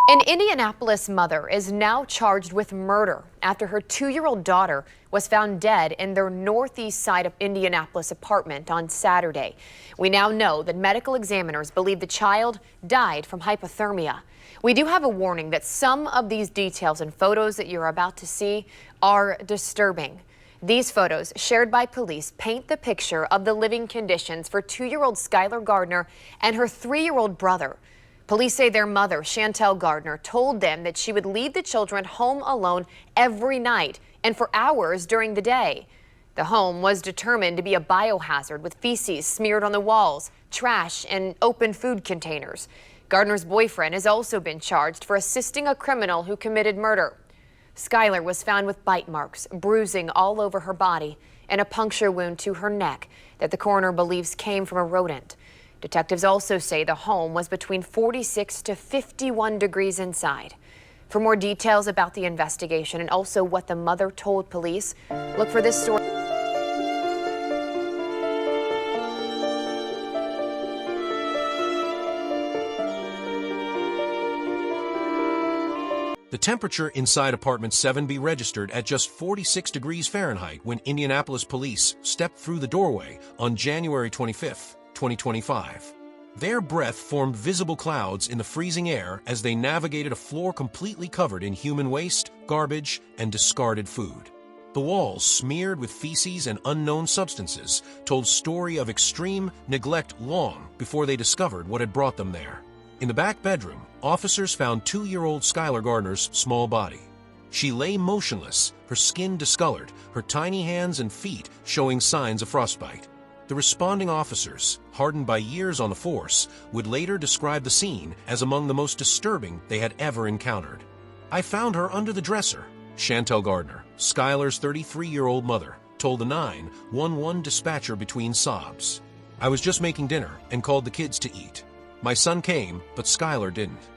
An Indianapolis mother is now charged with murder after her 2-year-old daughter was found dead in their northeast side of Indianapolis apartment on Saturday. We now know that medical examiners believe the child died from hypothermia. We do have a warning that some of these details and photos that you're about to see are disturbing. These photos, shared by police, paint the picture of the living conditions for 2-year-old Skylar Gardner and her 3-year-old brother. Police say their mother, Childhelp Gardner, told them that she would leave the children home alone every night and for hours during the day. The home was determined to be a biohazard with feces smeared on the walls, trash, and open food containers. Gardner's boyfriend has also been charged for assisting a criminal who committed murder. Skylar was found with bite marks, bruising all over her body, and a puncture wound to her neck that the coroner believes came from a rodent. Detectives also say the home was between 46 to 51 degrees inside. For more details about the investigation and also what the mother told police, look for this story. The temperature inside apartment 7B registered at just 46 degrees Fahrenheit when Indianapolis police stepped through the doorway on January 25, 2025. Their breath formed visible clouds in the freezing air as they navigated a floor completely covered in human waste, garbage, and discarded food. The walls, smeared with feces and unknown substances, told story of extreme neglect long before they discovered what had brought them there. In the back bedroom, officers found 2-year-old Skylar Gardner's small body. She lay motionless, her skin discolored, her tiny hands and feet showing signs of frostbite. The responding officers, hardened by years on the force, would later describe the scene as among the most disturbing they had ever encountered. "I found her under the dresser," Childhelp Gardner, Skylar's 33-year-old mother, told the 911 dispatcher between sobs. "I was just making dinner and called the kids to eat. My son came, but Skylar didn't."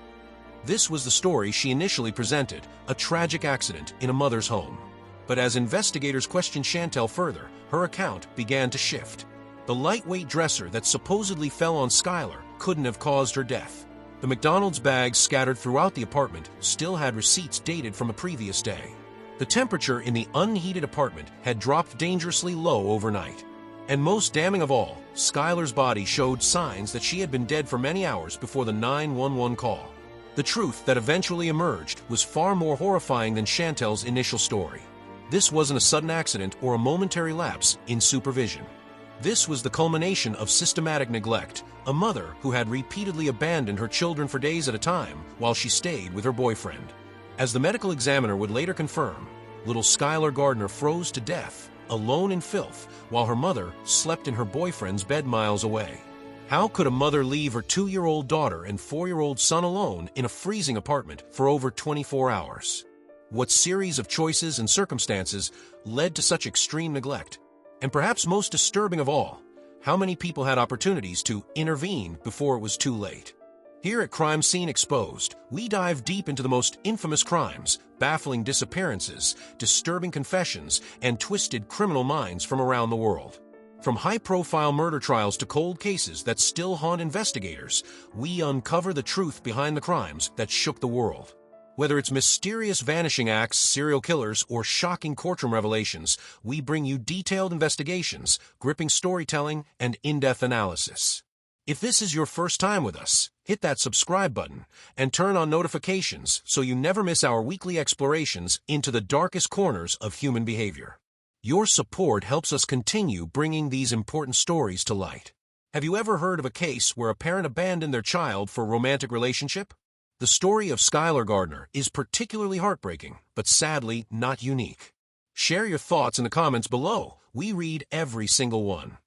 This was the story she initially presented, a tragic accident in a mother's home. But as investigators questioned Childhelp further, her account began to shift. The lightweight dresser that supposedly fell on Skylar couldn't have caused her death. The McDonald's bags scattered throughout the apartment still had receipts dated from a previous day. The temperature in the unheated apartment had dropped dangerously low overnight. And most damning of all, Skylar's body showed signs that she had been dead for many hours before the 911 call. The truth that eventually emerged was far more horrifying than Childhelp's initial story. This wasn't a sudden accident or a momentary lapse in supervision. This was the culmination of systematic neglect, a mother who had repeatedly abandoned her children for days at a time while she stayed with her boyfriend. As the medical examiner would later confirm, little Skylar Gardner froze to death, alone in filth, while her mother slept in her boyfriend's bed miles away. How could a mother leave her 2-year-old daughter and 4-year-old son alone in a freezing apartment for over 24 hours? What series of choices and circumstances led to such extreme neglect? And perhaps most disturbing of all, how many people had opportunities to intervene before it was too late? Here at Crime Scene Exposed, we dive deep into the most infamous crimes, baffling disappearances, disturbing confessions, and twisted criminal minds from around the world. From high-profile murder trials to cold cases that still haunt investigators, we uncover the truth behind the crimes that shook the world. Whether it's mysterious vanishing acts, serial killers, or shocking courtroom revelations, we bring you detailed investigations, gripping storytelling, and in-depth analysis. If this is your first time with us, hit that subscribe button and turn on notifications so you never miss our weekly explorations into the darkest corners of human behavior. Your support helps us continue bringing these important stories to light. Have you ever heard of a case where a parent abandoned their child for a romantic relationship? The story of Skylar Gardner is particularly heartbreaking, but sadly not unique. Share your thoughts in the comments below. We read every single one.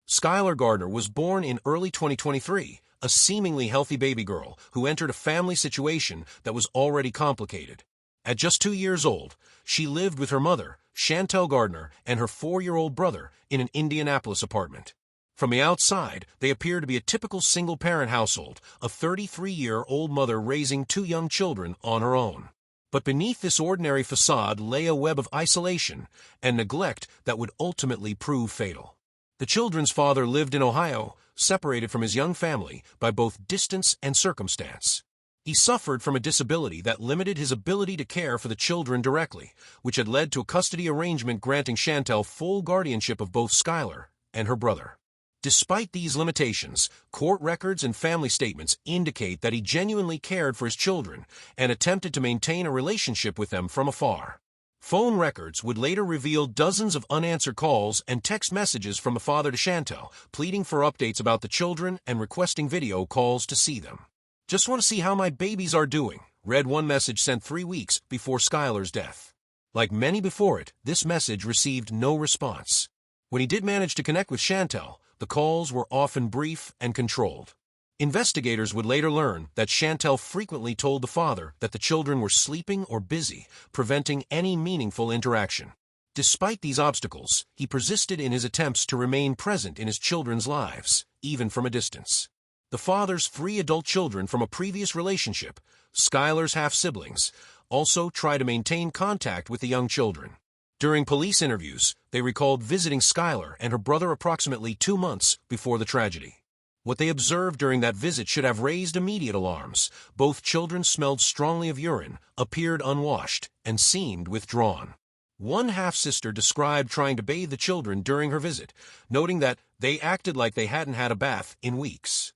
Skylar Gardner was born in early 2023, a seemingly healthy baby girl who entered a family situation that was already complicated. At just 2 years old, she lived with her mother, Childhelp Gardner, and her 4-year-old brother in an Indianapolis apartment. From the outside, they appear to be a typical single-parent household, a 33-year-old mother raising 2 young children on her own. But beneath this ordinary facade lay a web of isolation and neglect that would ultimately prove fatal. The children's father lived in Ohio, separated from his young family by both distance and circumstance. He suffered from a disability that limited his ability to care for the children directly, which had led to a custody arrangement granting Childhelp full guardianship of both Skylar and her brother. Despite these limitations, court records and family statements indicate that he genuinely cared for his children and attempted to maintain a relationship with them from afar. Phone records would later reveal dozens of unanswered calls and text messages from the father to Childhelp, pleading for updates about the children and requesting video calls to see them. "Just want to see how my babies are doing," read one message sent 3 weeks before Skylar's death. Like many before it, this message received no response. When he did manage to connect with Childhelp, the calls were often brief and controlled. Investigators would later learn that Childhelp frequently told the father that the children were sleeping or busy, preventing any meaningful interaction. Despite these obstacles, he persisted in his attempts to remain present in his children's lives, even from a distance. The father's 3 adult children from a previous relationship, Skylar's half-siblings, also try to maintain contact with the young children. During police interviews, they recalled visiting Skylar and her brother approximately 2 months before the tragedy. What they observed during that visit should have raised immediate alarms. Both children smelled strongly of urine, appeared unwashed, and seemed withdrawn. One half-sister described trying to bathe the children during her visit, noting that they acted like they hadn't had a bath in weeks.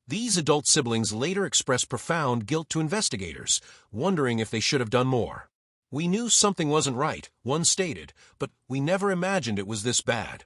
These adult siblings later expressed profound guilt to investigators, wondering if they should have done more. "We knew something wasn't right," one stated, "but we never imagined it was this bad."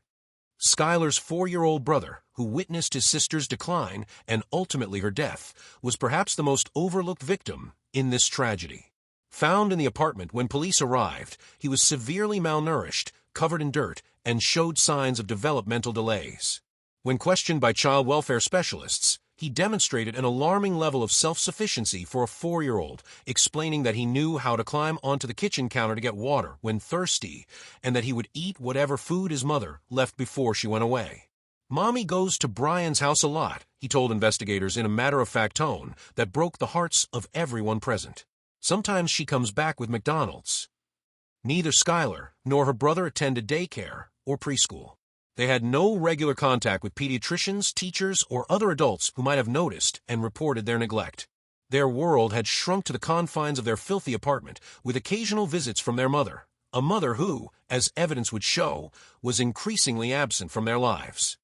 Skylar's 4-year-old brother, who witnessed his sister's decline and ultimately her death, was perhaps the most overlooked victim in this tragedy. Found in the apartment when police arrived, he was severely malnourished, covered in dirt, and showed signs of developmental delays. When questioned by child welfare specialists, he demonstrated an alarming level of self-sufficiency for a 4-year-old, explaining that he knew how to climb onto the kitchen counter to get water when thirsty, and that he would eat whatever food his mother left before she went away. "Mommy goes to Brian's house a lot," he told investigators in a matter-of-fact tone that broke the hearts of everyone present. "Sometimes she comes back with McDonald's." Neither Skylar nor her brother attended daycare or preschool. They had no regular contact with pediatricians, teachers, or other adults who might have noticed and reported their neglect. Their world had shrunk to the confines of their filthy apartment, with occasional visits from their mother, a mother who, as evidence would show, was increasingly absent from their lives.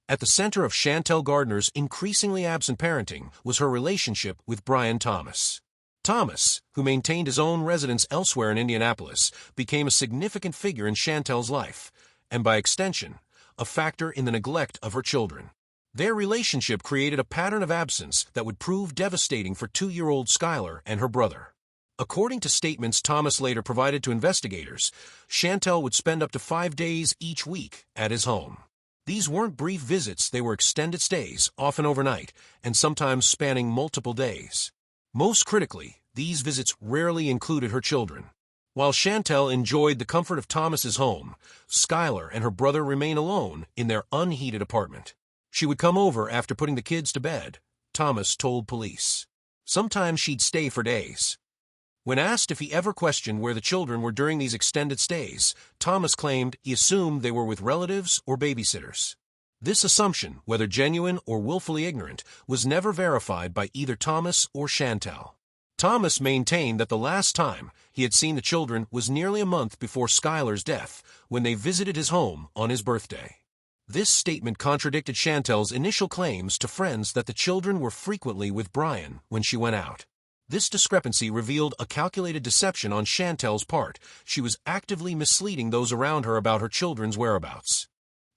At the center of Skylar Gardner's increasingly absent parenting was her relationship with Brian Thomas. Thomas, who maintained his own residence elsewhere in Indianapolis, became a significant figure in Chantel's life, and by extension, a factor in the neglect of her children. Their relationship created a pattern of absence that would prove devastating for 2-year-old Skylar and her brother. According to statements Thomas later provided to investigators, Childhelp would spend up to 5 days each week at his home. These weren't brief visits, they were extended stays, often overnight, and sometimes spanning multiple days. Most critically, these visits rarely included her children. While Childhelp enjoyed the comfort of Thomas's home, Skylar and her brother remained alone in their unheated apartment. She would come over after putting the kids to bed, Thomas told police. Sometimes she'd stay for days. When asked if he ever questioned where the children were during these extended stays, Thomas claimed he assumed they were with relatives or babysitters. This assumption, whether genuine or willfully ignorant, was never verified by either Thomas or Childhelp. Thomas maintained that the last time he had seen the children was nearly a month before Skylar's death, when they visited his home on his birthday. This statement contradicted Childhelp's initial claims to friends that the children were frequently with Brian when she went out. This discrepancy revealed a calculated deception on Childhelp's part. She was actively misleading those around her about her children's whereabouts.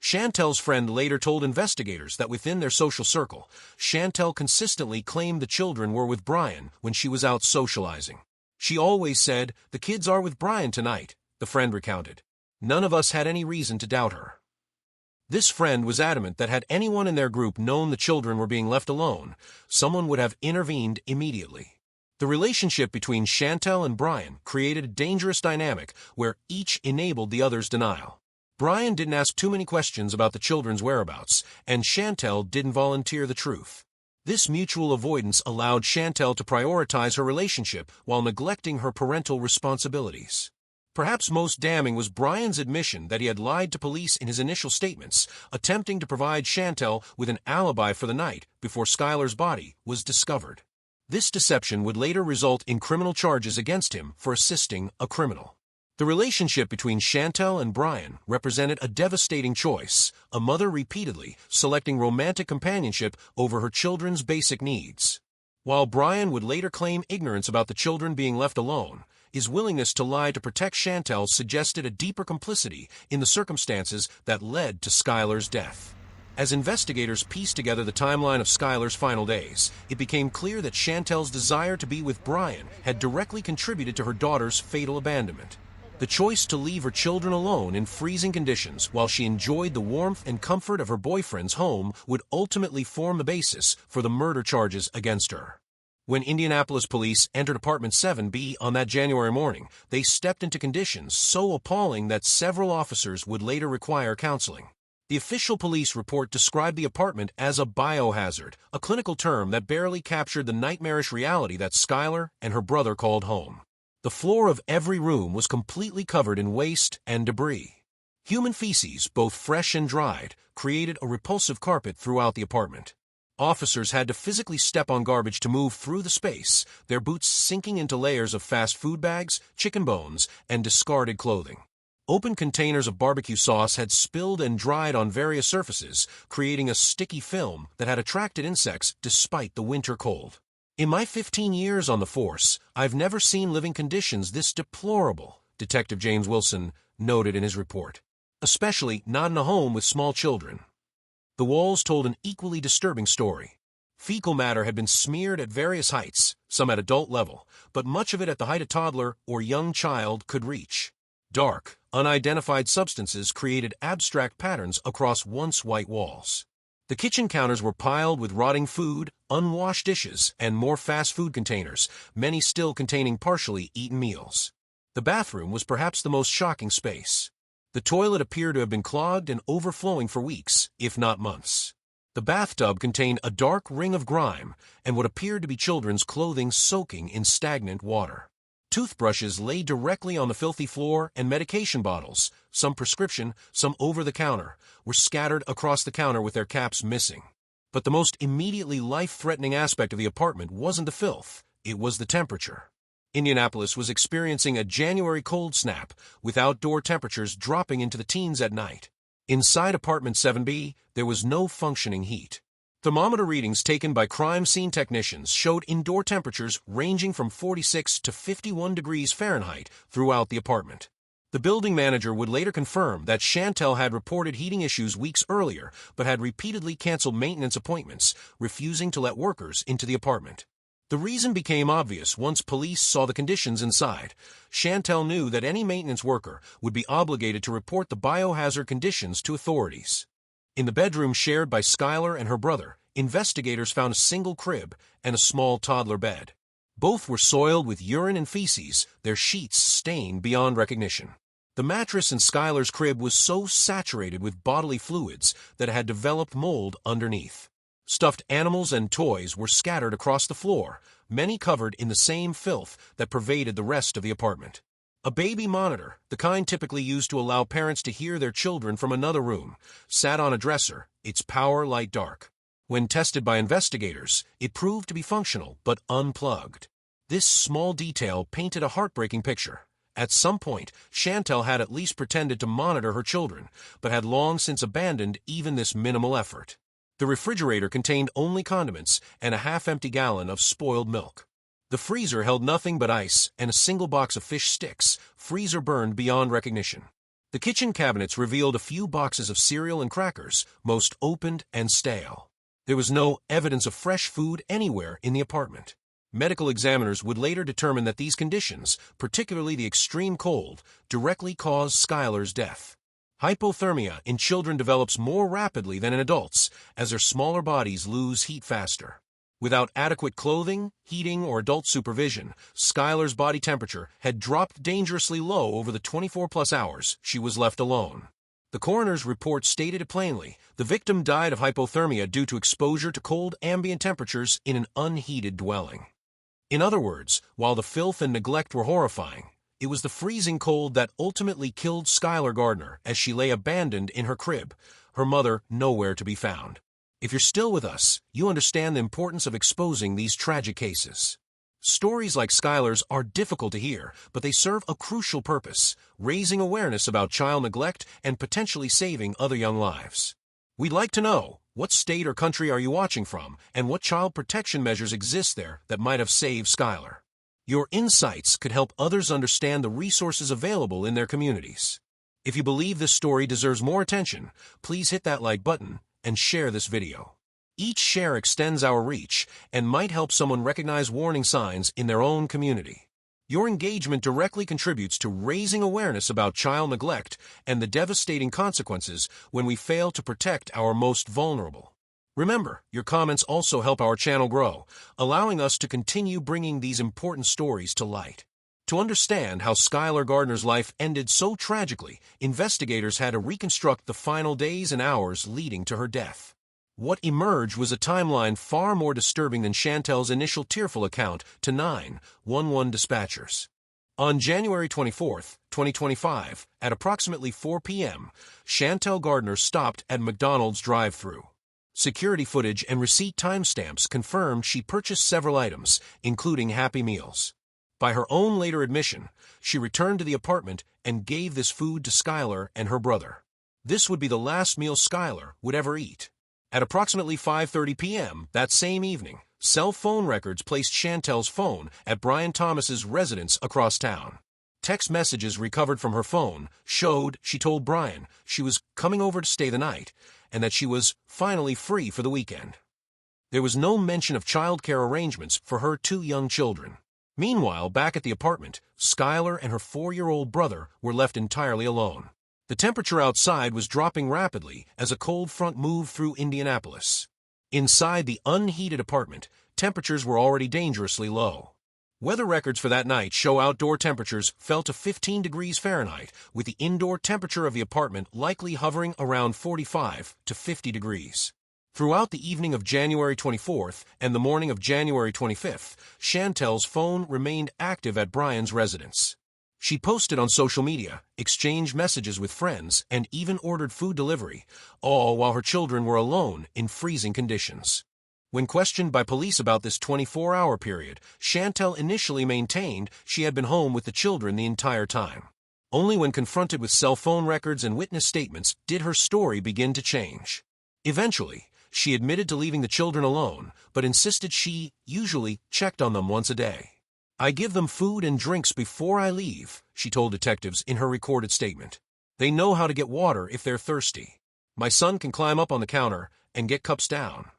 Childhelp's friend later told investigators that within their social circle, Childhelp consistently claimed the children were with Brian when she was out socializing. "She always said, 'The kids are with Brian tonight,'" the friend recounted. None of us had any reason to doubt her. This friend was adamant that had anyone in their group known the children were being left alone, someone would have intervened immediately. The relationship between Childhelp and Brian created a dangerous dynamic where each enabled the other's denial. Brian didn't ask too many questions about the children's whereabouts, and Childhelp didn't volunteer the truth. This mutual avoidance allowed Childhelp to prioritize her relationship while neglecting her parental responsibilities. Perhaps most damning was Brian's admission that he had lied to police in his initial statements, attempting to provide Childhelp with an alibi for the night before Skylar's body was discovered. This deception would later result in criminal charges against him for assisting a criminal. The relationship between Childhelp and Brian represented a devastating choice, a mother repeatedly selecting romantic companionship over her children's basic needs. While Brian would later claim ignorance about the children being left alone, his willingness to lie to protect Childhelp suggested a deeper complicity in the circumstances that led to Skylar's death. As investigators pieced together the timeline of Skylar's final days, it became clear that Childhelp's desire to be with Brian had directly contributed to her daughter's fatal abandonment. The choice to leave her children alone in freezing conditions while she enjoyed the warmth and comfort of her boyfriend's home would ultimately form the basis for the murder charges against her. When Indianapolis police entered apartment 7B on that January morning, they stepped into conditions so appalling that several officers would later require counseling. The official police report described the apartment as a biohazard, a clinical term that barely captured the nightmarish reality that Skylar and her brother called home. The floor of every room was completely covered in waste and debris. Human feces, both fresh and dried, created a repulsive carpet throughout the apartment. Officers had to physically step on garbage to move through the space, their boots sinking into layers of fast food bags, chicken bones, and discarded clothing. Open containers of barbecue sauce had spilled and dried on various surfaces, creating a sticky film that had attracted insects despite the winter cold. In my 15 years on the force, I've never seen living conditions this deplorable, Detective James Wilson noted in his report. Especially not in a home with small children. The walls told an equally disturbing story. Fecal matter had been smeared at various heights, some at adult level, but much of it at the height a toddler or young child could reach. Dark, unidentified substances created abstract patterns across once white walls. The kitchen counters were piled with rotting food, unwashed dishes, and more fast food containers, many still containing partially eaten meals. The bathroom was perhaps the most shocking space. The toilet appeared to have been clogged and overflowing for weeks, if not months. The bathtub contained a dark ring of grime and what appeared to be children's clothing soaking in stagnant water. Toothbrushes lay directly on the filthy floor, and medication bottles, some prescription, some over-the-counter, were scattered across the counter with their caps missing. But the most immediately life-threatening aspect of the apartment wasn't the filth, it was the temperature. Indianapolis was experiencing a January cold snap, with outdoor temperatures dropping into the teens at night. Inside apartment 7B, there was no functioning heat. Thermometer readings taken by crime scene technicians showed indoor temperatures ranging from 46 to 51 degrees Fahrenheit throughout the apartment. The building manager would later confirm that Childhelp had reported heating issues weeks earlier, but had repeatedly canceled maintenance appointments, refusing to let workers into the apartment. The reason became obvious once police saw the conditions inside. Childhelp knew that any maintenance worker would be obligated to report the biohazard conditions to authorities. In the bedroom shared by Skylar and her brother, investigators found a single crib and a small toddler bed. Both were soiled with urine and feces, their sheets stained beyond recognition. The mattress in Skylar's crib was so saturated with bodily fluids that it had developed mold underneath. Stuffed animals and toys were scattered across the floor, many covered in the same filth that pervaded the rest of the apartment. A baby monitor, the kind typically used to allow parents to hear their children from another room, sat on a dresser, its power light dark. When tested by investigators, it proved to be functional but unplugged. This small detail painted a heartbreaking picture. At some point, Childhelp had at least pretended to monitor her children, but had long since abandoned even this minimal effort. The refrigerator contained only condiments and a half-empty gallon of spoiled milk. The freezer held nothing but ice and a single box of fish sticks, freezer burned beyond recognition. The kitchen cabinets revealed a few boxes of cereal and crackers, most opened and stale. There was no evidence of fresh food anywhere in the apartment. Medical examiners would later determine that these conditions, particularly the extreme cold, directly caused Skylar's death. Hypothermia in children develops more rapidly than in adults, as their smaller bodies lose heat faster. Without adequate clothing, heating, or adult supervision, Skylar's body temperature had dropped dangerously low over the 24-plus hours she was left alone. The coroner's report stated it plainly: the victim died of hypothermia due to exposure to cold ambient temperatures in an unheated dwelling. In other words, while the filth and neglect were horrifying, it was the freezing cold that ultimately killed Skylar Gardner as she lay abandoned in her crib, her mother nowhere to be found. If you're still with us, you understand the importance of exposing these tragic cases. Stories like Skylar's are difficult to hear, but they serve a crucial purpose, raising awareness about child neglect and potentially saving other young lives. We'd like to know, what state or country are you watching from, and what child protection measures exist there that might have saved Skylar? Your insights could help others understand the resources available in their communities. If you believe this story deserves more attention, please hit that like button and share this video. Each share extends our reach and might help someone recognize warning signs in their own community. Your engagement directly contributes to raising awareness about child neglect and the devastating consequences when we fail to protect our most vulnerable. Remember, your comments also help our channel grow, allowing us to continue bringing these important stories to light. To understand how Skylar Gardner's life ended so tragically, investigators had to reconstruct the final days and hours leading to her death. What emerged was a timeline far more disturbing than Chantel's initial tearful account to 911 dispatchers. On January 24, 2025, at approximately 4 p.m., Chantel Gardner stopped at McDonald's drive-thru. Security footage and receipt timestamps confirmed she purchased several items, including Happy Meals. By her own later admission, she returned to the apartment and gave this food to Skylar and her brother. This would be the last meal Skylar would ever eat. At approximately 5:30 p.m. that same evening, cell phone records placed Chantel's phone at Brian Thomas's residence across town. Text messages recovered from her phone showed she told Brian she was coming over to stay the night and that she was finally free for the weekend. There was no mention of childcare arrangements for her two young children. Meanwhile, back at the apartment, Skylar and her 4-year-old brother were left entirely alone. The temperature outside was dropping rapidly as a cold front moved through Indianapolis. Inside the unheated apartment, temperatures were already dangerously low. Weather records for that night show outdoor temperatures fell to 15 degrees Fahrenheit, with the indoor temperature of the apartment likely hovering around 45 to 50 degrees. Throughout the evening of January 24th and the morning of January 25th, Chantel's phone remained active at Brian's residence. She posted on social media, exchanged messages with friends, and even ordered food delivery, all while her children were alone in freezing conditions. When questioned by police about this 24-hour period, Chantel initially maintained she had been home with the children the entire time. Only when confronted with cell phone records and witness statements did her story begin to change. Eventually, she admitted to leaving the children alone, but insisted she usually checked on them once a day. "I give them food and drinks before I leave," she told detectives in her recorded statement. "They know how to get water if they're thirsty. My son can climb up on the counter and get cups down."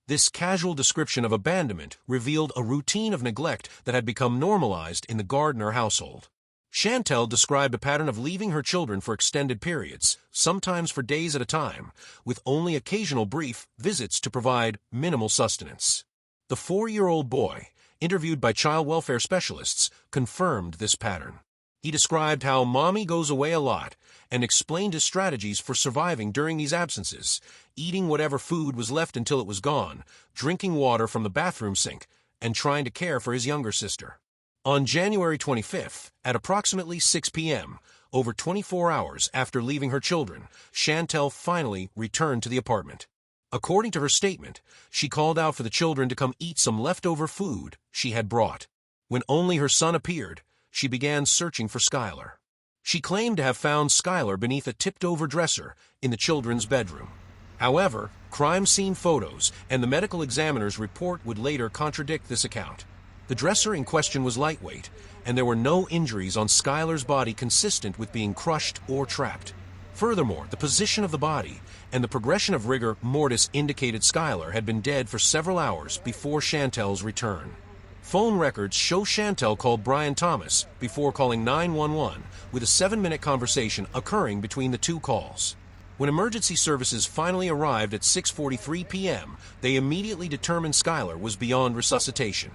This casual description of abandonment revealed a routine of neglect that had become normalized in the Gardner household. Chantel described a pattern of leaving her children for extended periods, sometimes for days at a time, with only occasional brief visits to provide minimal sustenance. The 4-year-old boy, interviewed by child welfare specialists, confirmed this pattern. He described how mommy goes away a lot and explained his strategies for surviving during these absences, eating whatever food was left until it was gone, drinking water from the bathroom sink, and trying to care for his younger sister. On January 25th, at approximately 6 p.m., over 24 hours after leaving her children, Chantel finally returned to the apartment. According to her statement, she called out for the children to come eat some leftover food she had brought. When only her son appeared, she began searching for Skylar. She claimed to have found Skylar beneath a tipped-over dresser in the children's bedroom. However, crime scene photos and the medical examiner's report would later contradict this account. The dresser in question was lightweight, and there were no injuries on Skylar's body consistent with being crushed or trapped. Furthermore, the position of the body and the progression of rigor mortis indicated Skylar had been dead for several hours before Chantel's return. Phone records show Chantel called Brian Thomas before calling 911, with a 7-minute conversation occurring between the two calls. When emergency services finally arrived at 6:43 p.m., they immediately determined Skylar was beyond resuscitation.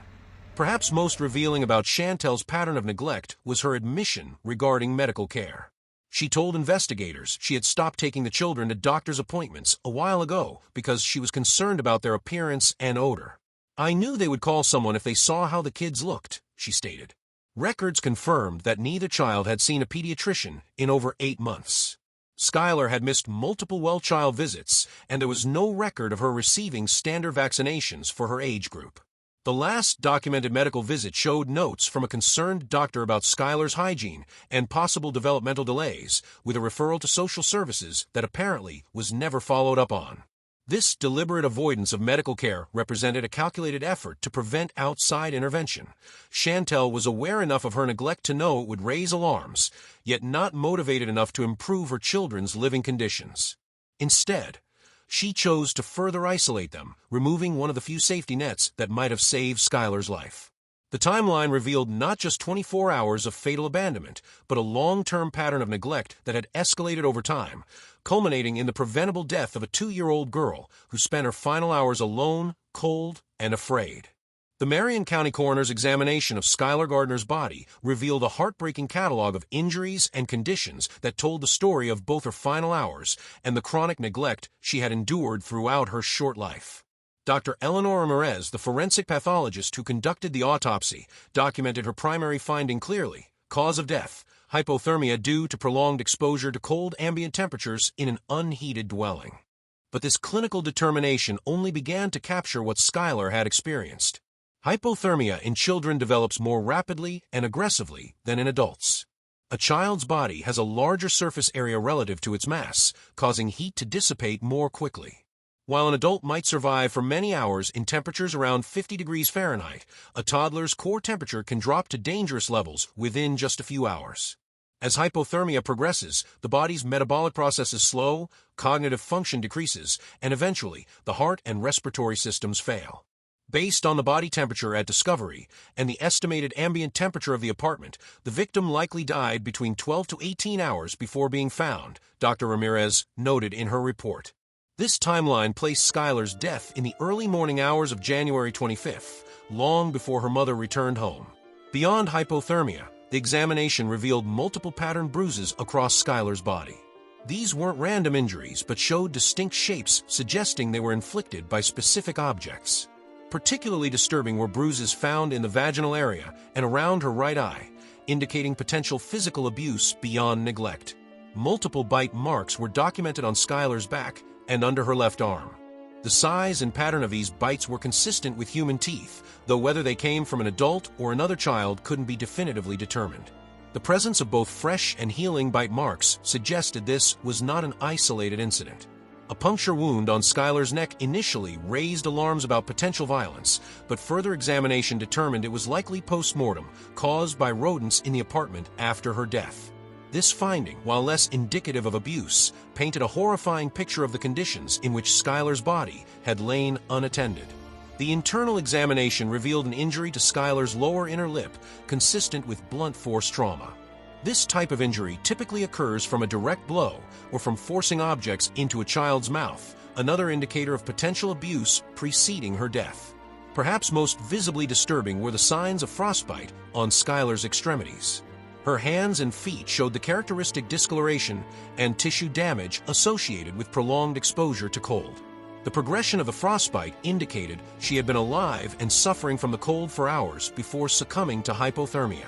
Perhaps most revealing about Chantel's pattern of neglect was her admission regarding medical care. She told investigators she had stopped taking the children to doctor's appointments a while ago because she was concerned about their appearance and odor. "I knew they would call someone if they saw how the kids looked," she stated. Records confirmed that neither child had seen a pediatrician in over 8 months. Skylar had missed multiple well-child visits, and there was no record of her receiving standard vaccinations for her age group. The last documented medical visit showed notes from a concerned doctor about Skylar's hygiene and possible developmental delays, with a referral to social services that apparently was never followed up on. This deliberate avoidance of medical care represented a calculated effort to prevent outside intervention. Childhelp was aware enough of her neglect to know it would raise alarms, yet not motivated enough to improve her children's living conditions. Instead, she chose to further isolate them, removing one of the few safety nets that might have saved Skylar's life. The timeline revealed not just 24 hours of fatal abandonment, but a long-term pattern of neglect that had escalated over time, culminating in the preventable death of a 2-year-old girl who spent her final hours alone, cold, and afraid. The Marion County Coroner's examination of Skylar Gardner's body revealed a heartbreaking catalog of injuries and conditions that told the story of both her final hours and the chronic neglect she had endured throughout her short life. Dr. Eleanor Ramirez, the forensic pathologist who conducted the autopsy, documented her primary finding clearly: cause of death, hypothermia due to prolonged exposure to cold ambient temperatures in an unheated dwelling. But this clinical determination only began to capture what Skylar had experienced. Hypothermia in children develops more rapidly and aggressively than in adults. A child's body has a larger surface area relative to its mass, causing heat to dissipate more quickly. While an adult might survive for many hours in temperatures around 50 degrees Fahrenheit, a toddler's core temperature can drop to dangerous levels within just a few hours. As hypothermia progresses, the body's metabolic processes slow, cognitive function decreases, and eventually the heart and respiratory systems fail. Based on the body temperature at discovery and the estimated ambient temperature of the apartment, the victim likely died between 12 to 18 hours before being found, Dr. Ramirez noted in her report. This timeline placed Skylar's death in the early morning hours of January 25th, long before her mother returned home. Beyond hypothermia, the examination revealed multiple patterned bruises across Skylar's body. These weren't random injuries, but showed distinct shapes suggesting they were inflicted by specific objects. Particularly disturbing were bruises found in the vaginal area and around her right eye, indicating potential physical abuse beyond neglect. Multiple bite marks were documented on Skylar's back and under her left arm. The size and pattern of these bites were consistent with human teeth, though whether they came from an adult or another child couldn't be definitively determined. The presence of both fresh and healing bite marks suggested this was not an isolated incident. A puncture wound on Skylar's neck initially raised alarms about potential violence, but further examination determined it was likely post-mortem, caused by rodents in the apartment after her death. This finding, while less indicative of abuse, painted a horrifying picture of the conditions in which Skylar's body had lain unattended. The internal examination revealed an injury to Skylar's lower inner lip, consistent with blunt force trauma. This type of injury typically occurs from a direct blow or from forcing objects into a child's mouth, another indicator of potential abuse preceding her death. Perhaps most visibly disturbing were the signs of frostbite on Skylar's extremities. Her hands and feet showed the characteristic discoloration and tissue damage associated with prolonged exposure to cold. The progression of the frostbite indicated she had been alive and suffering from the cold for hours before succumbing to hypothermia.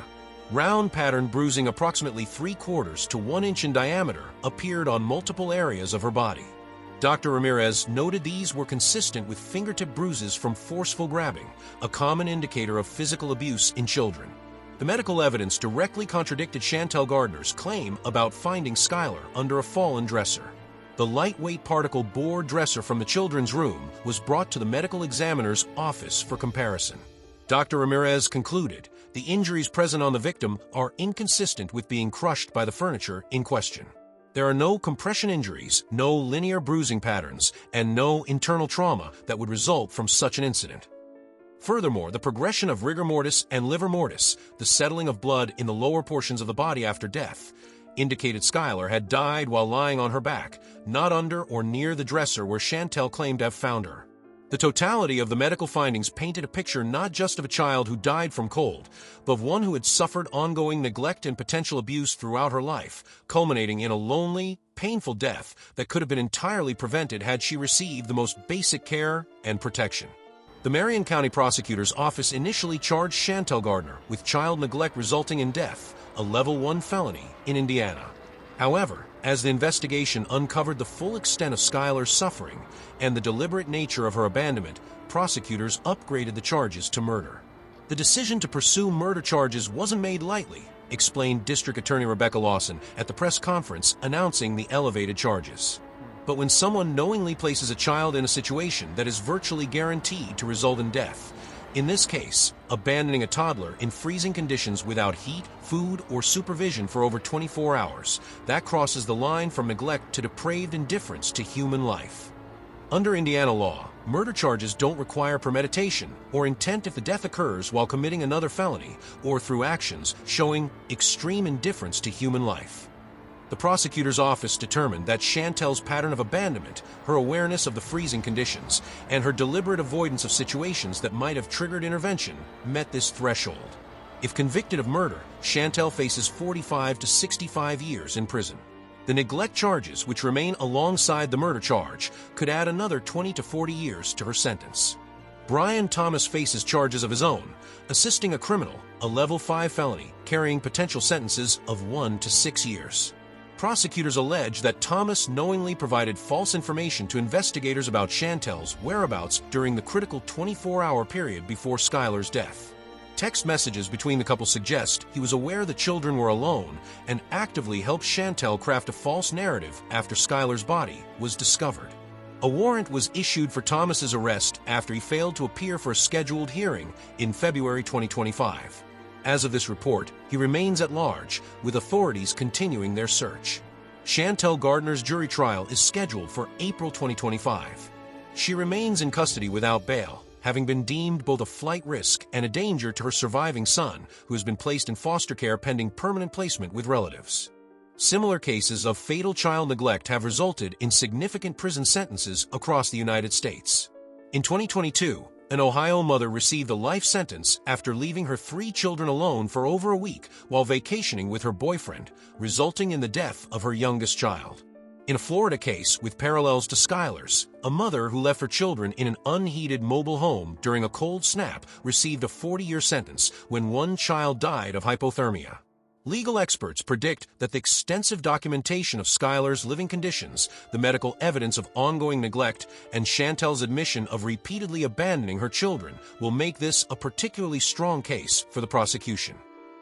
Round pattern bruising approximately 3/4 to 1 inch in diameter appeared on multiple areas of her body. Dr. Ramirez noted these were consistent with fingertip bruises from forceful grabbing, a common indicator of physical abuse in children. The medical evidence directly contradicted Childhelp Gardner's claim about finding Skylar under a fallen dresser. The lightweight particle board dresser from the children's room was brought to the medical examiner's office for comparison. Dr. Ramirez concluded the injuries present on the victim are inconsistent with being crushed by the furniture in question. There are no compression injuries, no linear bruising patterns, and no internal trauma that would result from such an incident. Furthermore, the progression of rigor mortis and livor mortis, the settling of blood in the lower portions of the body after death, indicated Skylar had died while lying on her back, not under or near the dresser where Childhelp claimed to have found her. The totality of the medical findings painted a picture not just of a child who died from cold, but of one who had suffered ongoing neglect and potential abuse throughout her life, culminating in a lonely, painful death that could have been entirely prevented had she received the most basic care and protection. The Marion County Prosecutor's Office initially charged Childhelp Gardner with child neglect resulting in death, a Level 1 felony in Indiana. However, As the investigation uncovered the full extent of Skylar's suffering and the deliberate nature of her abandonment, prosecutors upgraded the charges to murder. The decision to pursue murder charges wasn't made lightly, explained District Attorney Rebecca Lawson at the press conference announcing the elevated charges. But when someone knowingly places a child in a situation that is virtually guaranteed to result in death, in this case, abandoning a toddler in freezing conditions without heat, food, or supervision for over 24 hours, that crosses the line from neglect to depraved indifference to human life. Under Indiana law, murder charges don't require premeditation or intent if the death occurs while committing another felony or through actions showing extreme indifference to human life. The prosecutor's office determined that Chantel's pattern of abandonment, her awareness of the freezing conditions, and her deliberate avoidance of situations that might have triggered intervention met this threshold. If convicted of murder, Chantel faces 45 to 65 years in prison. The neglect charges, which remain alongside the murder charge, could add another 20 to 40 years to her sentence. Brian Thomas faces charges of his own, assisting a criminal, a level 5 felony, carrying potential sentences of 1 to 6 years. Prosecutors allege that Thomas knowingly provided false information to investigators about Chantel's whereabouts during the critical 24-hour period before Skylar's death. Text messages between the couple suggest he was aware the children were alone and actively helped Chantel craft a false narrative after Skylar's body was discovered. A warrant was issued for Thomas's arrest after he failed to appear for a scheduled hearing in February 2025. As of this report, he remains at large, with authorities continuing their search. Skylar Gardner's jury trial is scheduled for April 2025. She remains in custody without bail, having been deemed both a flight risk and a danger to her surviving son, who has been placed in foster care pending permanent placement with relatives. Similar cases of fatal child neglect have resulted in significant prison sentences across the United States. In 2022, an Ohio mother received a life sentence after leaving her 3 children alone for over a week while vacationing with her boyfriend, resulting in the death of her youngest child. In a Florida case with parallels to Skylar's, a mother who left her children in an unheated mobile home during a cold snap received a 40-year sentence when one child died of hypothermia. Legal experts predict that the extensive documentation of Skylar's living conditions, the medical evidence of ongoing neglect, and Chantel's admission of repeatedly abandoning her children will make this a particularly strong case for the prosecution.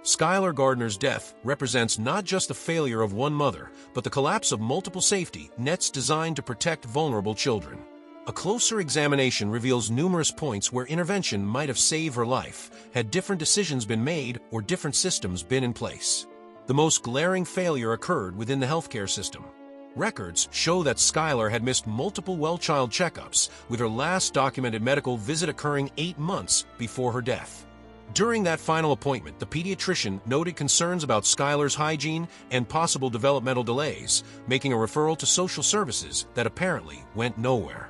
Skylar Gardner's death represents not just the failure of one mother, but the collapse of multiple safety nets designed to protect vulnerable children. A closer examination reveals numerous points where intervention might have saved her life, had different decisions been made or different systems been in place. The most glaring failure occurred within the healthcare system. Records show that Skylar had missed multiple well-child checkups, with her last documented medical visit occurring 8 months before her death. During that final appointment, the pediatrician noted concerns about Skylar's hygiene and possible developmental delays, making a referral to social services that apparently went nowhere.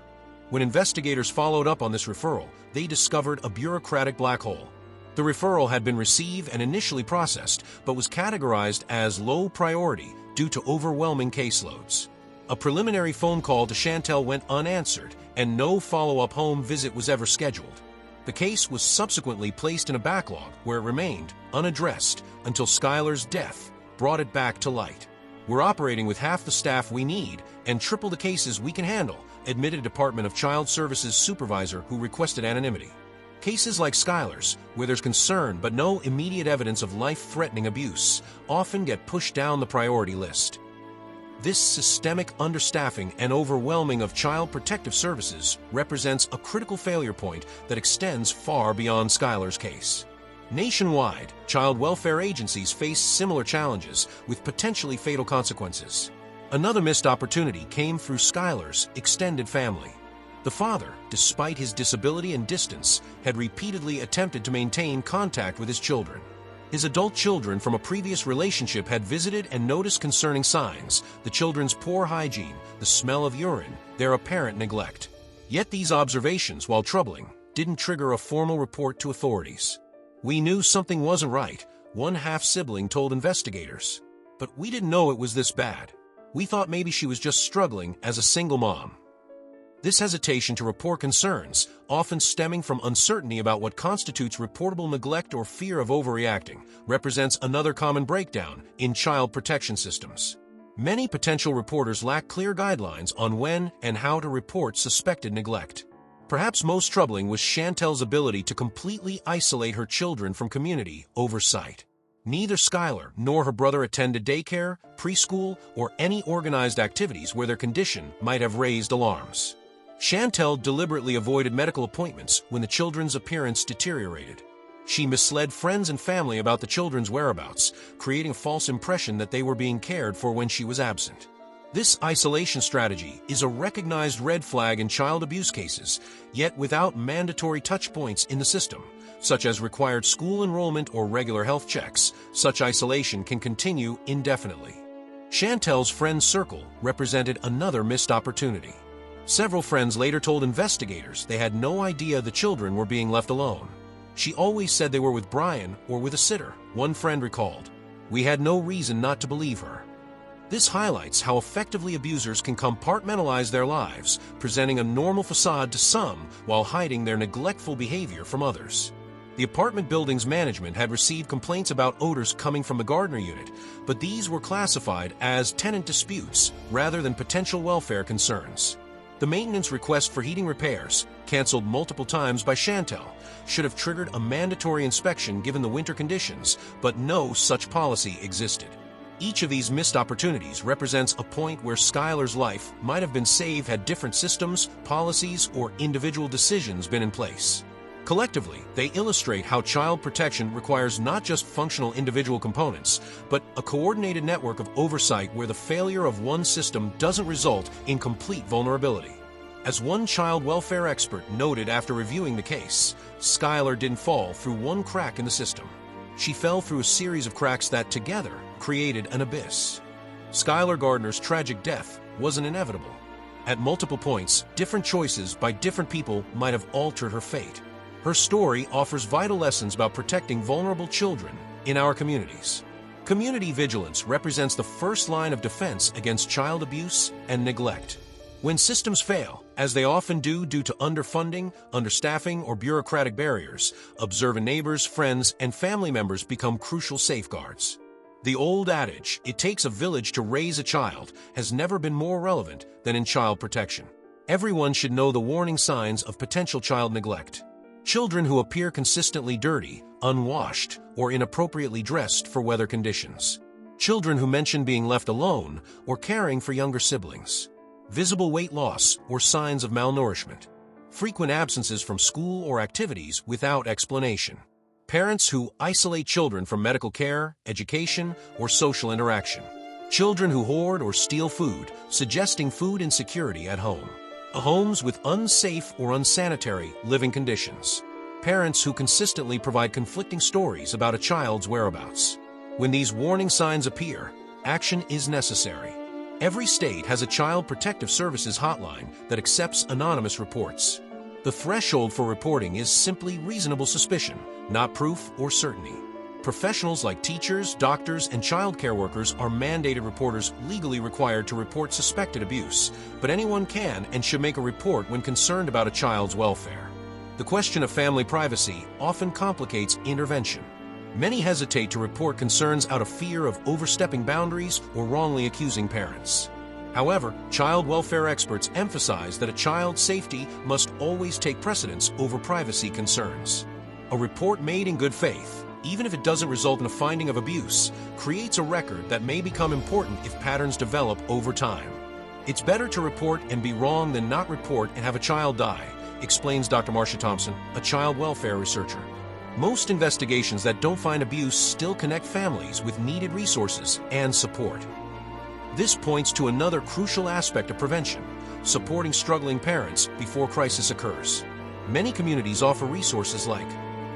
When investigators followed up on this referral, they discovered a bureaucratic black hole. The referral had been received and initially processed, but was categorized as low priority due to overwhelming caseloads. A preliminary phone call to Chantel went unanswered, and no follow-up home visit was ever scheduled. The case was subsequently placed in a backlog where it remained unaddressed until Skylar's death brought it back to light. "We're operating with half the staff we need and triple the cases we can handle," admitted a Department of Child Services supervisor who requested anonymity. Cases like Skylar's, where there's concern but no immediate evidence of life-threatening abuse, often get pushed down the priority list. This systemic understaffing and overwhelming of child protective services represents a critical failure point that extends far beyond Skylar's case. Nationwide, child welfare agencies face similar challenges with potentially fatal consequences. Another missed opportunity came through Skylar's extended family. The father, despite his disability and distance, had repeatedly attempted to maintain contact with his children. His adult children from a previous relationship had visited and noticed concerning signs: the children's poor hygiene, the smell of urine, their apparent neglect. Yet these observations, while troubling, didn't trigger a formal report to authorities. "We knew something wasn't right," one half-sibling told investigators. "But we didn't know it was this bad. We thought maybe she was just struggling as a single mom." This hesitation to report concerns, often stemming from uncertainty about what constitutes reportable neglect or fear of overreacting, represents another common breakdown in child protection systems. Many potential reporters lack clear guidelines on when and how to report suspected neglect. Perhaps most troubling was Chantel's ability to completely isolate her children from community oversight. Neither Skylar nor her brother attended daycare, preschool, or any organized activities where their condition might have raised alarms. Chantel deliberately avoided medical appointments when the children's appearance deteriorated. She misled friends and family about the children's whereabouts, creating a false impression that they were being cared for when she was absent. This isolation strategy is a recognized red flag in child abuse cases, yet without mandatory touch points in the system, such as required school enrollment or regular health checks, such isolation can continue indefinitely. Chantel's friend circle represented another missed opportunity. Several friends later told investigators they had no idea the children were being left alone. She always said they were with Brian or with a sitter, one friend recalled. We had no reason not to believe her. This highlights how effectively abusers can compartmentalize their lives, presenting a normal facade to some while hiding their neglectful behavior from others. The apartment building's management had received complaints about odors coming from the Gardner unit, but these were classified as tenant disputes rather than potential welfare concerns. The maintenance request for heating repairs, canceled multiple times by Chantel, should have triggered a mandatory inspection given the winter conditions, but no such policy existed. Each of these missed opportunities represents a point where Skylar's life might have been saved had different systems, policies, or individual decisions been in place. Collectively, they illustrate how child protection requires not just functional individual components, but a coordinated network of oversight where the failure of one system doesn't result in complete vulnerability. As one child welfare expert noted after reviewing the case, Skylar didn't fall through one crack in the system. She fell through a series of cracks that together created an abyss. Skylar Gardner's tragic death wasn't inevitable. At multiple points, different choices by different people might have altered her fate. Her story offers vital lessons about protecting vulnerable children in our communities. Community vigilance represents the first line of defense against child abuse and neglect. When systems fail, as they often do due to underfunding, understaffing, or bureaucratic barriers, observant neighbors, friends, and family members become crucial safeguards. The old adage, "It takes a village to raise a child," has never been more relevant than in child protection. Everyone should know the warning signs of potential child neglect. Children who appear consistently dirty, unwashed, or inappropriately dressed for weather conditions. Children who mention being left alone or caring for younger siblings. Visible weight loss or signs of malnourishment. Frequent absences from school or activities without explanation. Parents who isolate children from medical care, education, or social interaction. Children who hoard or steal food, suggesting food insecurity at home. Homes with unsafe or unsanitary living conditions. Parents who consistently provide conflicting stories about a child's whereabouts. When these warning signs appear, action is necessary. Every state has a Child Protective Services hotline that accepts anonymous reports. The threshold for reporting is simply reasonable suspicion, not proof or certainty. Professionals like teachers, doctors, and child care workers are mandated reporters legally required to report suspected abuse, but anyone can and should make a report when concerned about a child's welfare. The question of family privacy often complicates intervention. Many hesitate to report concerns out of fear of overstepping boundaries or wrongly accusing parents. However, child welfare experts emphasize that a child's safety must always take precedence over privacy concerns. A report made in good faith, even if it doesn't result in a finding of abuse, creates a record that may become important if patterns develop over time. It's better to report and be wrong than not report and have a child die, explains Dr. Marcia Thompson, a child welfare researcher. Most investigations that don't find abuse still connect families with needed resources and support. This points to another crucial aspect of prevention, supporting struggling parents before crisis occurs. Many communities offer resources like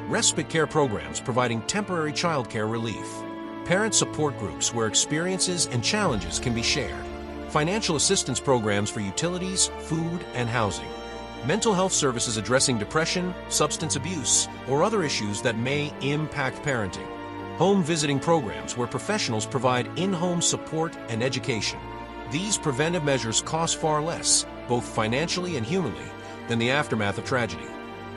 respite care programs providing temporary child care relief, parent support groups where experiences and challenges can be shared, financial assistance programs for utilities, food, and housing, mental health services addressing depression, substance abuse, or other issues that may impact parenting, home visiting programs where professionals provide in-home support and education. These preventive measures cost far less, both financially and humanly, than the aftermath of tragedy.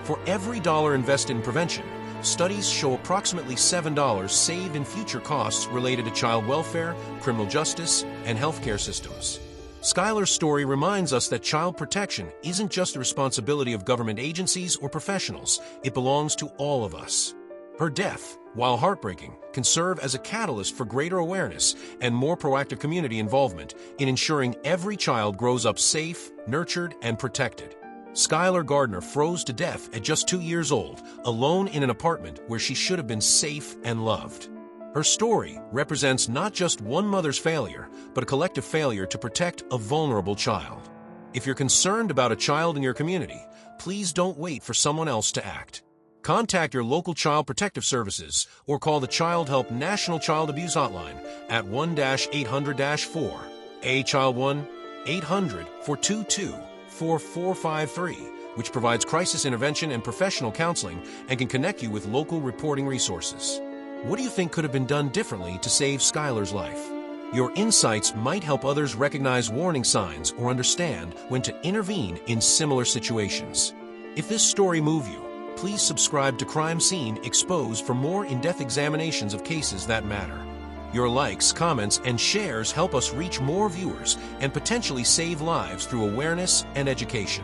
For every dollar invested in prevention, studies show approximately $7 saved in future costs related to child welfare, criminal justice, and healthcare systems. Skylar's story reminds us that child protection isn't just the responsibility of government agencies or professionals, it belongs to all of us. Her death, while heartbreaking, can serve as a catalyst for greater awareness and more proactive community involvement in ensuring every child grows up safe, nurtured, and protected. Skylar Gardner froze to death at just 2 years old, alone in an apartment where she should have been safe and loved. Her story represents not just one mother's failure, but a collective failure to protect a vulnerable child. If you're concerned about a child in your community, please don't wait for someone else to act. Contact your local child protective services or call the Childhelp National Child Abuse Hotline at 1-800-4, Child 1-800-422-4453, which provides crisis intervention and professional counseling and can connect you with local reporting resources. What do you think could have been done differently to save Skylar's life? Your insights might help others recognize warning signs or understand when to intervene in similar situations. If this story moved you, please subscribe to Crime Scene Exposed for more in-depth examinations of cases that matter. Your likes, comments, and shares help us reach more viewers and potentially save lives through awareness and education.